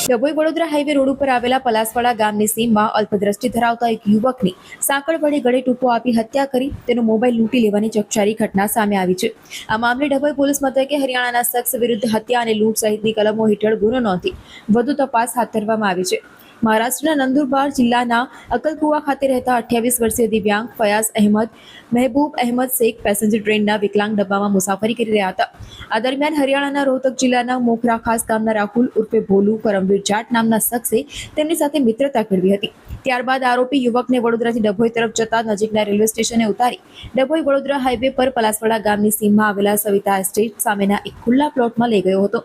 Dabhoi Vadodara highway road ઉપર આવેલા પલાસવાડા ગામની સીમમાં અલ્પદ્રષ્ટિ ધરાવતા એક યુવકની સાંકળ વડે ગળે ટૂંપો આપી હત્યા કરી તેનો મોબાઈલ લૂંટી લેવાની ચકચારી ઘટના સામે આવી છે. આ મામલે ડભોઈ પોલીસ મથકે હરિયાણાના શખ્સ વિરુદ્ધ હત્યા અને લૂંટ સહિતની કલમો હેઠળ ગુનો નોંધી વધુ તપાસ હાથ ધરવામાં આવી છે. મહારાષ્ટ્રના નંદુરબાર જિલ્લાના અકલકુવા ખાતે રહેતા 28 વર્ષીય દિવ્યાંગ ફયાઝ અહેમદ મહેબૂબ અહેમદ શેખ પેસેન્જર ટ્રેનના વિકલાંગ ડબ્બામાં મુસાફરી કરી રહ્યા હતા. આ દરમિયાન હરિયાણાના રોહતક જિલ્લાના મોખરા ખાસ ગામના રાહુલ ઉર્ફે ભોલુ કરમવીર જાટ નામના શખ્સે તેમની સાથે મિત્રતા કેળવી હતી. ત્યારબાદ આરોપી યુવકને વડોદરાથી ડભોઈ તરફ જતા નજીકના રેલવે સ્ટેશને ઉતારી ડભોઈ વડોદરા હાઈવે પર પલાસવાડા ગામની સીમમાં આવેલા સવિતા એસ્ટેટ સામેના એક ખુલ્લા પ્લોટમાં લઈ ગયો હતો,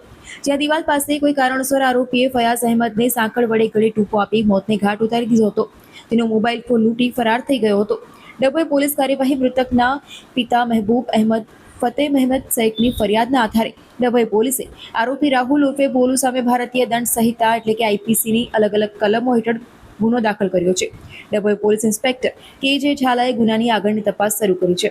જ્યાં દિવાલ પાસે કોઈ કારણસર આરોપીએ ફયાઝ અહેમદને સાંકળ વડે ગળે ટૂંપો આપી મોતને ઘાટ ઉતારી દીધો હતો. તેનો મોબાઈલ ફોન લૂંટી ફરાર થઈ ગયો હતો. ડભોઈ પોલીસ કાર્યવાહી મૃતકના પિતા મહેબૂબ અહેમદ ફતેહ મહેમદ શેખની ફરિયાદના આધારે ડભોઈ પોલીસે આરોપી રાહુલ ઉર્ફે ભોલુ સામે ભારતીય દંડ સંહિતા એટલે કે આઈપીસીની અલગ અલગ કલમો હેઠળ ગુનો દાખલ કર્યો છે. ડભોઈ પોલીસ ઇન્સ્પેક્ટર કે જે ઝાલાએ ગુનાની આગળની તપાસ શરૂ કરી છે.